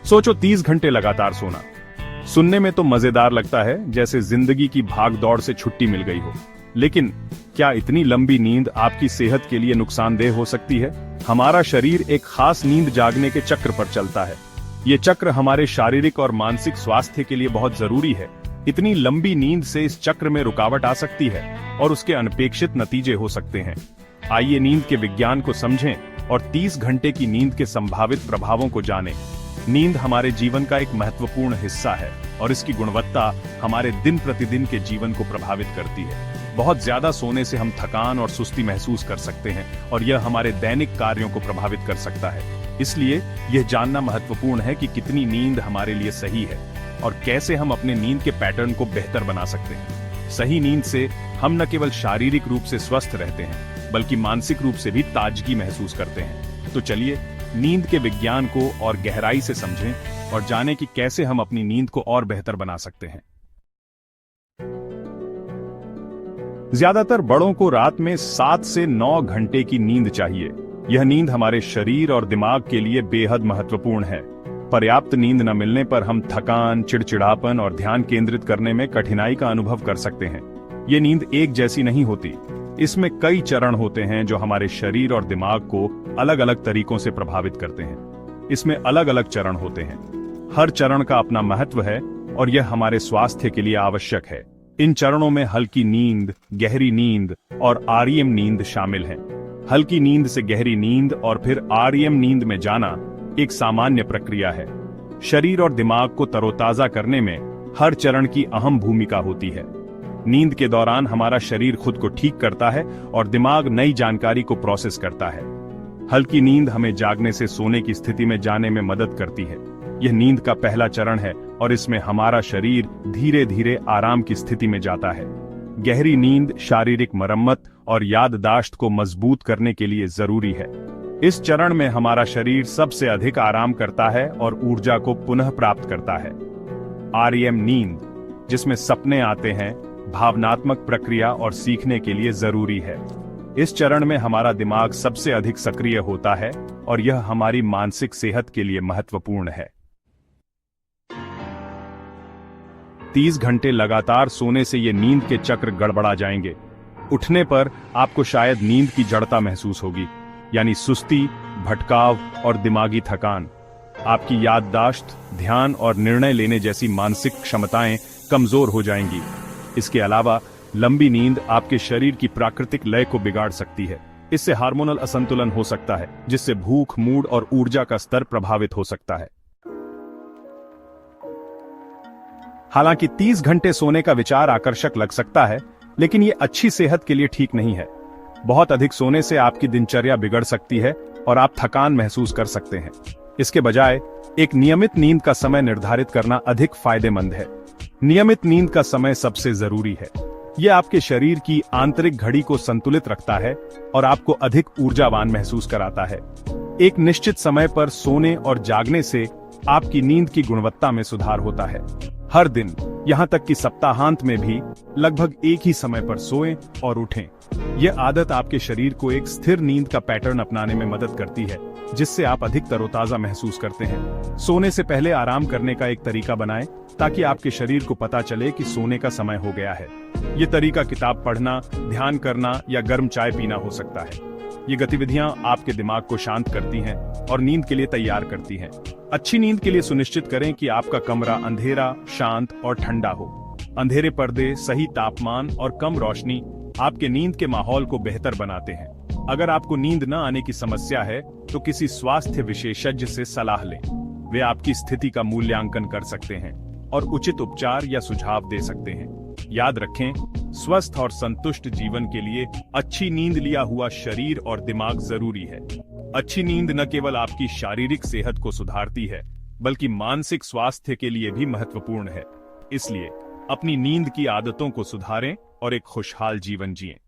सोचो 30 घंटे लगातार सोना। सुनने में तो मजेदार लगता है, जैसे जिंदगी की भागदौड़ से छुट्टी मिल गई हो। लेकिन क्या इतनी लंबी नींद आपकी सेहत के लिए नुकसानदेह हो सकती है? हमारा शरीर एक खास नींद जागने के चक्र पर चलता है। ये चक्र हमारे शारीरिक और मानसिक स्वास्थ्य के लिए बहुत जरूरी है। इतनी लंबी नींद से इस चक्र में रुकावट आ सकती है और उसके अनपेक्षित नतीजे हो सकते हैं। आइए नींद के विज्ञान को समझें और 30 घंटे की नींद के संभावित प्रभावों को जानें। नींद हमारे जीवन का एक महत्वपूर्ण हिस्सा है और इसकी गुणवत्ता हमारे दिन प्रतिदिन के जीवन को प्रभावित करती है। बहुत ज्यादा सोने से हम थकान और सुस्ती महसूस कर सकते हैं और यह हमारे दैनिक कार्यों को प्रभावित कर सकता है। इसलिए यह जानना महत्वपूर्ण है कि कितनी नींद हमारे लिए सही है और कैसे हम अपने नींद के पैटर्न को बेहतर बना सकते हैं। सही नींद से हम न केवल शारीरिक रूप से स्वस्थ रहते हैं, बल्कि मानसिक रूप से भी ताजगी महसूस करते हैं। तो चलिए नींद के विज्ञान को और गहराई से समझें और जानें कि कैसे हम अपनी नींद को और बेहतर बना सकते हैं। ज्यादातर बड़ों को रात में 7 से 9 घंटे की नींद चाहिए। यह नींद हमारे शरीर और दिमाग के लिए बेहद महत्वपूर्ण है। पर्याप्त नींद न मिलने पर हम थकान, चिड़चिड़ापन और ध्यान केंद्रित करने में कठिनाई का अनुभव कर सकते हैं। ये नींद एक जैसी नहीं होती। इसमें कई चरण होते हैं जो हमारे शरीर और दिमाग को अलग अलग तरीकों से प्रभावित करते हैं। इसमें अलग अलग चरण होते हैं। हर चरण का अपना महत्व है और यह हमारे स्वास्थ्य के लिए आवश्यक है। इन चरणों में हल्की नींद, गहरी नींद और आरईएम नींद शामिल हैं। हल्की नींद से गहरी नींद और फिर आरईएम नींद में जाना एक सामान्य प्रक्रिया है। शरीर और दिमाग को तरोताजा करने में हर चरण की अहम भूमिका होती है। नींद के दौरान हमारा शरीर खुद को ठीक करता है और दिमाग नई जानकारी को प्रोसेस करता है। हल्की नींद हमें जागने से सोने की स्थिति में जाने में मदद करती है। यह नींद का पहला चरण है और इसमें हमारा शरीर धीरे धीरे आराम की स्थिति में जाता है। गहरी नींद शारीरिक मरम्मत और याददाश्त को मजबूत करने के लिए जरूरी है। इस चरण में हमारा शरीर सबसे अधिक आराम करता है और ऊर्जा को पुनः प्राप्त करता है। आरईएम नींद, जिसमें सपने आते हैं, भावनात्मक प्रक्रिया और सीखने के लिए जरूरी है। इस चरण में हमारा दिमाग सबसे अधिक सक्रिय होता है और यह हमारी मानसिक सेहत के लिए महत्वपूर्ण है। 30 घंटे लगातार सोने से ये नींद के चक्र गड़बड़ा जाएंगे। उठने पर आपको शायद नींद की जड़ता महसूस होगी, यानी सुस्ती, भटकाव और दिमागी थकान। आपकी याददाश्त, ध्यान और निर्णय लेने जैसी मानसिक क्षमताएं कमजोर हो जाएंगी। इसके अलावा लंबी नींद आपके शरीर की प्राकृतिक लय को बिगाड़ सकती है। इससे हार्मोनल असंतुलन हो सकता है, जिससे भूख, मूड और ऊर्जा का स्तर प्रभावित हो सकता है। हालांकि 30 घंटे सोने का विचार आकर्षक लग सकता है, लेकिन यह अच्छी सेहत के लिए ठीक नहीं है। बहुत अधिक सोने से आपकी दिनचर्या बिगड़ सकती है और आप थकान महसूस कर सकते हैं। इसके बजाय एक नियमित नींद का समय निर्धारित करना अधिक फायदेमंद है। नियमित नींद का समय सबसे जरूरी है। यह आपके शरीर की आंतरिक घड़ी को संतुलित रखता है और आपको अधिक ऊर्जावान महसूस कराता है। एक निश्चित समय पर सोने और जागने से आपकी नींद की गुणवत्ता में सुधार होता है। हर दिन, यहाँ तक कि सप्ताहांत में भी लगभग एक ही समय पर सोएं और उठें। यह आदत आपके शरीर को एक स्थिर नींद का पैटर्न अपनाने में मदद करती है, जिससे आप अधिक तरोताजा महसूस करते हैं। सोने से पहले आराम करने का एक तरीका बनाएं, ताकि आपके शरीर को पता चले कि सोने का समय हो गया है। ये तरीका किताब पढ़ना, ध्यान करना या गर्म चाय पीना हो सकता है। ये गतिविधियां आपके दिमाग को शांत करती हैं और नींद के लिए तैयार करती हैं। अच्छी नींद के लिए सुनिश्चित करें कि आपका कमरा अंधेरा, शांत और ठंडा हो। अंधेरे पर्दे, सही तापमान और कम रोशनी आपके नींद के माहौल को बेहतर बनाते हैं। अगर आपको नींद न आने की समस्या है, तो किसी स्वास्थ्य विशेषज्ञ से सलाह लें। वे आपकी स्थिति का मूल्यांकन कर सकते हैं और उचित उपचार या सुझाव दे सकते हैं। याद रखें, स्वस्थ और संतुष्ट जीवन के लिए अच्छी नींद लिया हुआ शरीर और दिमाग जरूरी है। अच्छी नींद न केवल आपकी शारीरिक सेहत को सुधारती है, बल्कि मानसिक स्वास्थ्य के लिए भी महत्वपूर्ण है। इसलिए अपनी नींद की आदतों को सुधारें और एक खुशहाल जीवन जिएं।